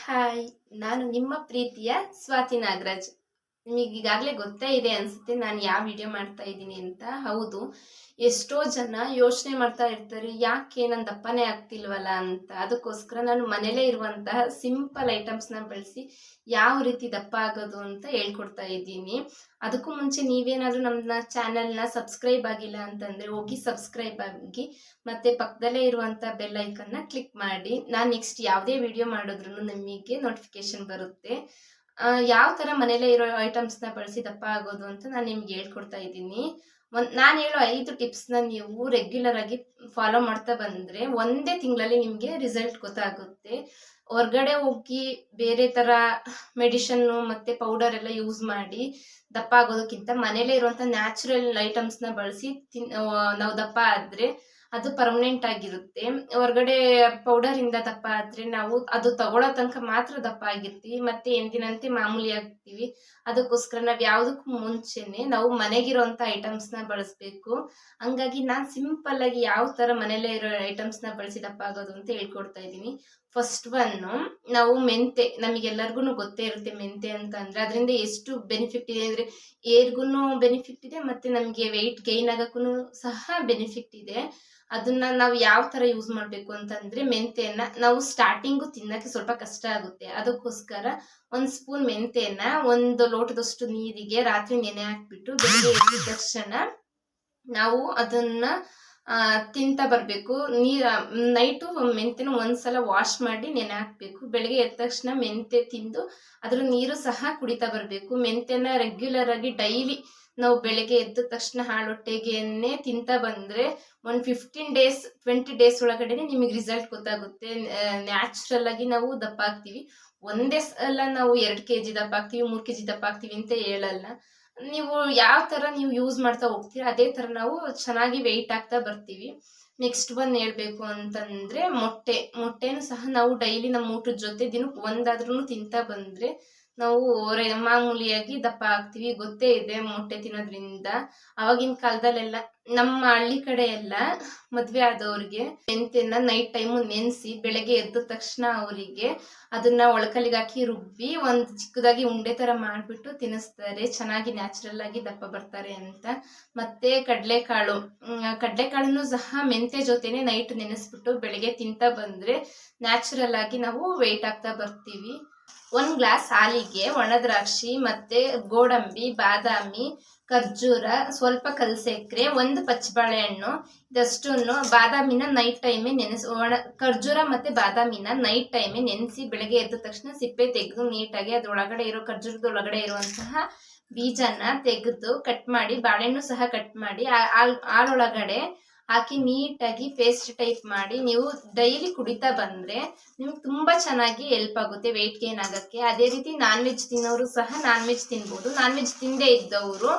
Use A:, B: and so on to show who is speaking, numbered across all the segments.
A: Hi, ನಾನು ನಿಮ್ಮ ಪ್ರೀತಿಯ ಸ್ವಾತಿ ನಾಗರಾಜ್. ನಿಮಗೆ ಈಗಾಗಲೇ ಗೊತ್ತೇ ಇದೆ ಅನ್ಸುತ್ತೆ ನಾನು ಯಾವ ವಿಡಿಯೋ ಮಾಡ್ತಾ ಇದ್ದೀನಿ ಅಂತ. ಹೌದು, ಎಷ್ಟೋ ಜನ ಯೋಚನೆ ಮಾಡ್ತಾ ಇರ್ತಾರೆ, ಯಾಕೆ ನನ್ನ ದಪ್ಪನೇ ಆಗ್ತಿಲ್ವಲ್ಲ ಅಂತ. ಅದಕ್ಕೋಸ್ಕರ ನಾನು ಮನೇಲೇ ಇರುವಂತಹ ಸಿಂಪಲ್ ಐಟಮ್ಸ್ನ ಬಳಸಿ ಯಾವ ರೀತಿ ದಪ್ಪ ಆಗೋದು ಅಂತ ಹೇಳ್ಕೊಡ್ತಾ ಇದ್ದೀನಿ. ಅದಕ್ಕೂ ಮುಂಚೆ ನೀವೇನಾದರೂ ನಮ್ಮ ಚಾನಲ್ನ ಸಬ್ಸ್ಕ್ರೈಬ್ ಆಗಿಲ್ಲ ಅಂತಂದರೆ ಹೋಗಿ ಸಬ್ಸ್ಕ್ರೈಬ್ ಆಗಿ ಮತ್ತು ಪಕ್ಕದಲ್ಲೇ ಇರುವಂಥ ಬೆಲ್ ಐಕನ್ನ ಕ್ಲಿಕ್ ಮಾಡಿ. ನಾನು ನೆಕ್ಸ್ಟ್ ಯಾವುದೇ ವಿಡಿಯೋ ಮಾಡಿದ್ರೂ ನಿಮಗೆ ನೋಟಿಫಿಕೇಶನ್ ಬರುತ್ತೆ. ಯಾವ ಥರ ಮನೇಲೇ ಇರೋ ಐಟಮ್ಸ್ನ ಬಳಸಿ ದಪ್ಪ ಆಗೋದು ಅಂತ ನಾನು ನಿಮ್ಗೆ ಹೇಳ್ಕೊಡ್ತಾ ಇದ್ದೀನಿ. ನಾನು ಹೇಳೋ 5 ಟಿಪ್ಸ್ನ ನೀವು ರೆಗ್ಯುಲರ್ ಆಗಿ ಫಾಲೋ ಮಾಡ್ತಾ ಬಂದರೆ ಒಂದೇ ತಿಂಗಳಲ್ಲಿ ನಿಮಗೆ ರಿಸಲ್ಟ್ ಗೊತ್ತಾಗುತ್ತೆ. ಹೊರ್ಗಡೆ ಹೋಗಿ ಬೇರೆ ಥರ ಮೆಡಿಷನ್ನು ಮತ್ತು ಪೌಡರ್ ಎಲ್ಲ ಯೂಸ್ ಮಾಡಿ ದಪ್ಪ ಆಗೋದಕ್ಕಿಂತ ಮನೇಲೇ ಇರುವಂಥ ನ್ಯಾಚುರಲ್ ಐಟಮ್ಸ್ನ ಬಳಸಿ ನಾವು ದಪ್ಪ ಆದರೆ ಅದು ಪರ್ಮನೆಂಟ್ ಆಗಿರುತ್ತೆ. ಹೊರಗಡೆ ಪೌಡರಿಂದ ದಪ್ಪ ಆದರೆ ನಾವು ಅದು ತಗೊಳ್ಳೋ ತನಕ ಮಾತ್ರ ದಪ್ಪ ಆಗಿರ್ತೀವಿ, ಮತ್ತೆ ಎಂದಿನಂತೆ ಮಾಮೂಲಿ ಆಗ್ತೀವಿ. ಅದಕ್ಕೋಸ್ಕರ ನಾವು ಯಾವುದಕ್ಕೂ ಮುಂಚೆನೆ ನಾವು ಮನೆಗಿರೋಂಥ ಐಟಮ್ಸ್ನ ಬಳಸಬೇಕು. ಹಂಗಾಗಿ ನಾನು ಸಿಂಪಲ್ ಆಗಿ ಯಾವ ಥರ ಮನೇಲೇ ಇರೋ ಐಟಮ್ಸ್ನ ಬಳಸಿ ದಪ್ಪ ಆಗೋದು ಅಂತ ಹೇಳ್ಕೊಡ್ತಾ ಇದ್ದೀನಿ. ಫಸ್ಟ್ ಒನ್ನು, ನಾವು ಮೆಂತೆ, ನಮಗೆಲ್ಲರಿಗೂ ಗೊತ್ತೇ ಇರುತ್ತೆ ಮೆಂತೆ ಅಂತ ಅಂದರೆ ಅದರಿಂದ ಎಷ್ಟು ಬೆನಿಫಿಟ್ ಇದೆ ಅಂದರೆ ಏರ್ಗೂ ಬೆನಿಫಿಟ್ ಇದೆ ಮತ್ತು ನಮಗೆ ವೆಯ್ಟ್ ಗೈನ್ ಆಗೋಕ್ಕೂ ಸಹ ಬೆನಿಫಿಟ್ ಇದೆ. ಅದನ್ನ ನಾವು ಯಾವ ಥರ ಯೂಸ್ ಮಾಡಬೇಕು ಅಂತಂದರೆ, ಮೆಂತೆಯನ್ನು ನಾವು ಸ್ಟಾರ್ಟಿಂಗು ತಿನ್ನೋಕ್ಕೆ ಸ್ವಲ್ಪ ಕಷ್ಟ ಆಗುತ್ತೆ. ಅದಕ್ಕೋಸ್ಕರ 1 ಸ್ಪೂನ್ ಮೆಂತೆಯನ್ನು 1 ಲೋಟದಷ್ಟು ನೀರಿಗೆ ರಾತ್ರಿ ನೆನೆ ಹಾಕ್ಬಿಟ್ಟು ಬೆಳಗ್ಗೆ ಎದ್ದ ತಕ್ಷಣ ನಾವು ಅದನ್ನು ತಿಂತಾ ಬರಬೇಕು. ನೈಟು ಮೆಂತೆನ ಒಂದ್ಸಲ ವಾಶ್ ಮಾಡಿ ನೆನೆ ಹಾಕಬೇಕು. ಬೆಳಗ್ಗೆ ಎದ್ದ ತಕ್ಷಣ ಮೆಂತೆ ತಿಂದು ಅದರ ನೀರು ಸಹ ಕುಡಿತಾ ಬರಬೇಕು. ಮೆಂತೆನ ರೆಗ್ಯುಲರ್ ಆಗಿ ಡೈಲಿ ನಾವು ಬೆಳಗ್ಗೆ ಎದ್ದ ತಕ್ಷಣ ಹಾಳೊಟ್ಟೆಗೆನೆ ತಿಂತಾ ಬಂದರೆ 15 ಡೇಸ್ 20 ಡೇಸ್ ಒಳಗಡೆ ನಿಮಗೆ ರಿಸಲ್ಟ್ ಗೊತ್ತಾಗುತ್ತೆ. ನ್ಯಾಚುರಲ್ ಆಗಿ ನಾವು ದಪ್ಪ ಆಗ್ತೀವಿ. ಒಂದೇ ಸಲ ನಾವು 2 kg ದಪ್ಪ ಆಗ್ತೀವಿ, 3 kg ದಪ್ಪ ಆಗ್ತೀವಿ ಅಂತ ಹೇಳಲ್ಲ. ನೀವು ಯಾವ ಥರ ನೀವು ಯೂಸ್ ಮಾಡ್ತಾ ಹೋಗ್ತೀರಾ ಅದೇ ಥರ ನಾವು ಚೆನ್ನಾಗಿ ವೆಯ್ಟ್ ಆಗ್ತಾ ಬರ್ತೀವಿ. ನೆಕ್ಸ್ಟ್ ಒನ್ ಹೇಳಬೇಕು ಅಂತಂದರೆ ಮೊಟ್ಟೆನೂ ಸಹ ನಾವು ಡೈಲಿ ನಮ್ಮ ಊಟದ ಜೊತೆ ದಿನಕ್ಕೆ ಒಂದಾದ್ರೂ ತಿಂತಾ ಬಂದರೆ ನಾವು ಮಾಮೂಲಿಯಾಗಿ ದಪ್ಪ ಆಗ್ತೀವಿ. ಗೊತ್ತೇ ಇದೆ ಮೊಟ್ಟೆ ತಿನ್ನೋದ್ರಿಂದ. ಆವಾಗಿನ ಕಾಲದಲ್ಲೆಲ್ಲ ನಮ್ಮ ಹಳ್ಳಿ ಕಡೆ ಎಲ್ಲ ಮದುವೆ ಆದವ್ರಿಗೆ ಮೆಂತೆನ ನೈಟ್ ಟೈಮು ನೆನೆಸಿ ಬೆಳಗ್ಗೆ ಎದ್ದ ತಕ್ಷಣ ಅವರಿಗೆ ಅದನ್ನ ಒಳಕಲ್ಲಿಗೆ ಹಾಕಿ ರುಬ್ಬಿ ಒಂದು ಚಿಕ್ಕದಾಗಿ ಉಂಡೆ ಥರ ಮಾಡಿಬಿಟ್ಟು ತಿನ್ನಿಸ್ತಾರೆ. ಚೆನ್ನಾಗಿ ನ್ಯಾಚುರಲ್ ಆಗಿ ದಪ್ಪ ಬರ್ತಾರೆ ಅಂತ. ಮತ್ತು ಕಡಲೆಕಾಳನ್ನು ಸಹ ಮೆಂತೆ ಜೊತೆನೆ ನೈಟ್ ನೆನೆಸ್ಬಿಟ್ಟು ಬೆಳಗ್ಗೆ ತಿಂತಾ ಬಂದರೆ ನ್ಯಾಚುರಲ್ ಆಗಿ ನಾವು ವೆಯ್ಟ್ ಆಗ್ತಾ ಬರ್ತೀವಿ. 1 ಗ್ಲಾಸ್ ಹಾಲಿಗೆ ಒಣದ್ರಾಕ್ಷಿ ಮತ್ತು ಗೋಡಂಬಿ, ಬಾದಾಮಿ, ಖರ್ಜೂರ, ಸ್ವಲ್ಪ ಕಲ್ಸಕ್ರೆ, 1 ಪಚ್ಚಬಾಳೆಹಣ್ಣು, ಇದಷ್ಟನ್ನು ಬಾದಾಮಿನ ನೈಟ್ ಟೈಮೇ ಖರ್ಜೂರ ಮತ್ತು ಬಾದಾಮಿನ ನೈಟ್ ಟೈಮೇ ನೆನೆಸಿ ಬೆಳಗ್ಗೆ ಎದ್ದ ತಕ್ಷಣ ಸಿಪ್ಪೆ ತೆಗೆದು ನೀಟಾಗಿ ಅದರೊಳಗಡೆ ಇರೋ ಖರ್ಜೂರದ ಒಳಗಡೆ ಇರುವಂತಹ ಬೀಜನ ತೆಗೆದು ಕಟ್ ಮಾಡಿ, ಬಾಳೆಹಣ್ಣು ಸಹ ಕಟ್ ಮಾಡಿ ಹಾಲೊಳಗಡೆ ಹಾಕಿ ನೀಟಾಗಿ ಪೇಸ್ಟ್ ಟೈಪ್ ಮಾಡಿ ನೀವು ಡೈಲಿ ಕುಡಿತಾ ಬಂದರೆ ನಿಮ್ಗೆ ತುಂಬ ಚೆನ್ನಾಗಿ ಹೆಲ್ಪ್ ಆಗುತ್ತೆ ವೆಯ್ಟ್ ಗೇನ್ ಆಗೋಕ್ಕೆ. ಅದೇ ರೀತಿ ನಾನ್ ವೆಜ್ ತಿನ್ನೋರು ಸಹ ನಾನ್ ವೆಜ್ ತಿನ್ಬೋದು. ನಾನ್ ವೆಜ್ ತಿಂದೇ ಇದ್ದವರು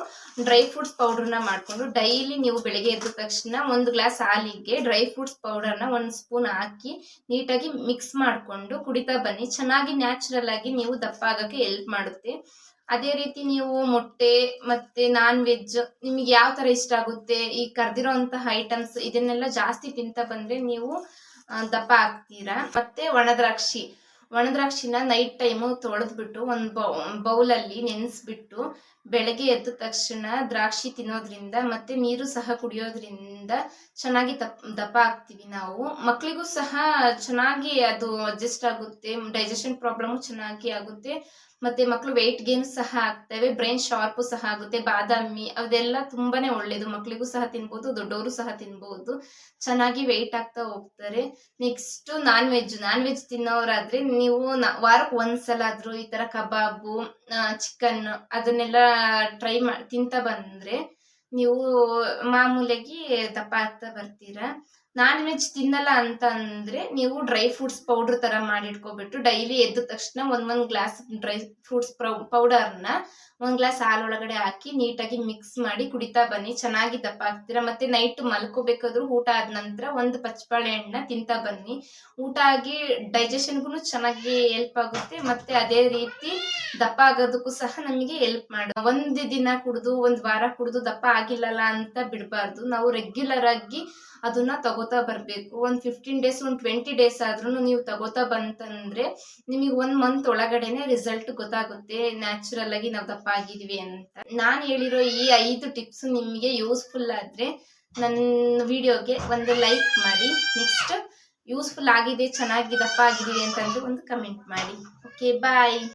A: ಡ್ರೈ ಫ್ರೂಟ್ಸ್ ಪೌಡ್ರನ್ನ ಮಾಡಿಕೊಂಡು ಡೈಲಿ ನೀವು ಬೆಳಗ್ಗೆ ಎದ್ದ ತಕ್ಷಣ 1 ಗ್ಲಾಸ್ ಹಾಲಿಗೆ ಡ್ರೈ ಫ್ರೂಟ್ಸ್ ಪೌಡರ್ನ 1 ಸ್ಪೂನ್ ಹಾಕಿ ನೀಟಾಗಿ ಮಿಕ್ಸ್ ಮಾಡಿಕೊಂಡು ಕುಡಿತಾ ಬನ್ನಿ. ಚೆನ್ನಾಗಿ ನ್ಯಾಚುರಲ್ ಆಗಿ ನೀವು ದಪ್ಪ ಆಗೋಕ್ಕೆ ಹೆಲ್ಪ್ ಮಾಡುತ್ತೆ. ಅದೇ ರೀತಿ ನೀವು ಮೊಟ್ಟೆ ಮತ್ತು ನಾನ್ ವೆಜ್ ನಿಮಗೆ ಯಾವ ಥರ ಇಷ್ಟ ಆಗುತ್ತೆ, ಈ ಕರೆದಿರೋ ಅಂತಹ ಐಟಮ್ಸ್ ಇದನ್ನೆಲ್ಲ ಜಾಸ್ತಿ ತಿಂತಾ ಬಂದರೆ ನೀವು ದಪ್ಪ ಆಗ್ತೀರಾ. ಮತ್ತು ಒಣದ್ರಾಕ್ಷಿನ ನೈಟ್ ಟೈಮು ತೊಳೆದ್ಬಿಟ್ಟು ಒಂದು ಬೌಲಲ್ಲಿ ನೆನೆಸ್ಬಿಟ್ಟು ಬೆಳಗ್ಗೆ ಎದ್ದ ತಕ್ಷಣ ದ್ರಾಕ್ಷಿ ತಿನ್ನೋದ್ರಿಂದ ಮತ್ತು ನೀರು ಸಹ ಕುಡಿಯೋದ್ರಿಂದ ಚೆನ್ನಾಗಿ ದಪ್ಪ ಆಗ್ತೀವಿ ನಾವು. ಮಕ್ಕಳಿಗೂ ಸಹ ಚೆನ್ನಾಗಿ ಅದು ಅಡ್ಜಸ್ಟ್ ಆಗುತ್ತೆ. ಡೈಜೆಷನ್ ಪ್ರಾಬ್ಲಮ್ಮು ಚೆನ್ನಾಗಿ ಆಗುತ್ತೆ ಮತ್ತು ಮಕ್ಕಳು ವೆಯ್ಟ್ ಗೇನ್ ಸಹ ಆಗ್ತವೆ. ಬ್ರೈನ್ ಶಾರ್ಪು ಸಹ ಆಗುತ್ತೆ. ಬಾದಾಮಿ ಅದೆಲ್ಲ ತುಂಬಾ ಒಳ್ಳೆಯದು. ಮಕ್ಕಳಿಗೂ ಸಹ ತಿನ್ಬೋದು, ದೊಡ್ಡವರು ಸಹ ತಿನ್ಬೋದು. ಚೆನ್ನಾಗಿ ವೆಯ್ಟ್ ಆಗ್ತಾ ಹೋಗ್ತಾರೆ. ನೆಕ್ಸ್ಟು ನಾನ್ ವೆಜ್ ತಿನ್ನೋರಾದರೆ ನೀವು ವಾರಕ್ಕೆ 1 ಸಲ ಆದರೂ ಈ ಥರ ಕಬಾಬು, ಚಿಕನ್ ಅದನ್ನೆಲ್ಲ ತಿಂತಾ ಬಂದರೆ ನೀವು ಮಾಮೂಲಿಯಾಗಿ ದಪ್ಪ ಆಗ್ತಾ ಬರ್ತೀರಾ. ನಾನ್ ವೆಜ್ ತಿನ್ನಲ್ಲ ಅಂತ ಅಂದರೆ ನೀವು ಡ್ರೈ ಫ್ರೂಟ್ಸ್ ಪೌಡ್ರ್ ಥರ ಮಾಡಿಟ್ಕೊಬಿಟ್ಟು ಡೈಲಿ ಎದ್ದ ತಕ್ಷಣ 1 ಗ್ಲಾಸ್ ಡ್ರೈ ಫ್ರೂಟ್ಸ್ ಪೌಡರ್ನ 1 ಗ್ಲಾಸ್ ಹಾಲೊಳಗಡೆ ಹಾಕಿ ನೀಟಾಗಿ ಮಿಕ್ಸ್ ಮಾಡಿ ಕುಡಿತಾ ಬನ್ನಿ. ಚೆನ್ನಾಗಿ ದಪ್ಪ ಆಗ್ತೀರಾ. ಮತ್ತು ನೈಟ್ ಮಲ್ಕೋಬೇಕಾದ್ರೂ ಊಟ ಆದ ನಂತರ 1 ಪಚ್ಚಬಾಳೆಹಣ್ಣನ್ನ ತಿಂತಾ ಬನ್ನಿ. ಊಟ ಆಗಿ ಡೈಜೆಷನ್ಗೂ ಚೆನ್ನಾಗಿ ಹೆಲ್ಪ್ ಆಗುತ್ತೆ. ಮತ್ತು ಅದೇ ರೀತಿ ದಪ್ಪ ಆಗೋದಕ್ಕೂ ಸಹ ನಮಗೆ ಹೆಲ್ಪ್ ಮಾಡು. ಒಂದು ದಿನ ಕುಡಿದು ಒಂದು ವಾರ ಕುಡಿದು ದಪ್ಪ ಆಗಿಲ್ಲಲ್ಲ ಅಂತ ಬಿಡಬಾರ್ದು. ನಾವು ರೆಗ್ಯುಲರ್ ಆಗಿ ಅದನ್ನ ತಗೋತಾ ಬರಬೇಕು. ಒಂದು 15 ಡೇಸ್, ಒಂದು 20 ಡೇಸ್ ಆದ್ರೂ ನೀವು ತಗೋತಾ ಬಂತಂದ್ರೆ ನಿಮಗೆ 1 ಮಂತ್ ಒಳಗಡೆನೆ ರಿಸಲ್ಟ್ ಗೊತ್ತಾಗುತ್ತೆ, ನ್ಯಾಚುರಲ್ ಆಗಿ ನಾವು ದಪ್ಪ ಆಗಿದೀವಿ ಅಂತ. ನಾನು ಹೇಳಿರೋ ಈ 5 ಟಿಪ್ಸ್ ನಿಮಗೆ ಯೂಸ್ಫುಲ್ ಆದ್ರೆ ನನ್ನ ವಿಡಿಯೋಗೆ ಒಂದು ಲೈಕ್ ಮಾಡಿ. ನೆಕ್ಸ್ಟ್ ಯೂಸ್ಫುಲ್ ಆಗಿದೆ, ಚೆನ್ನಾಗಿ ದಪ್ಪ ಆಗಿದೀವಿ ಅಂತಂದ್ರೆ ಒಂದು ಕಮೆಂಟ್ ಮಾಡಿ. ಓಕೆ, ಬಾಯ್.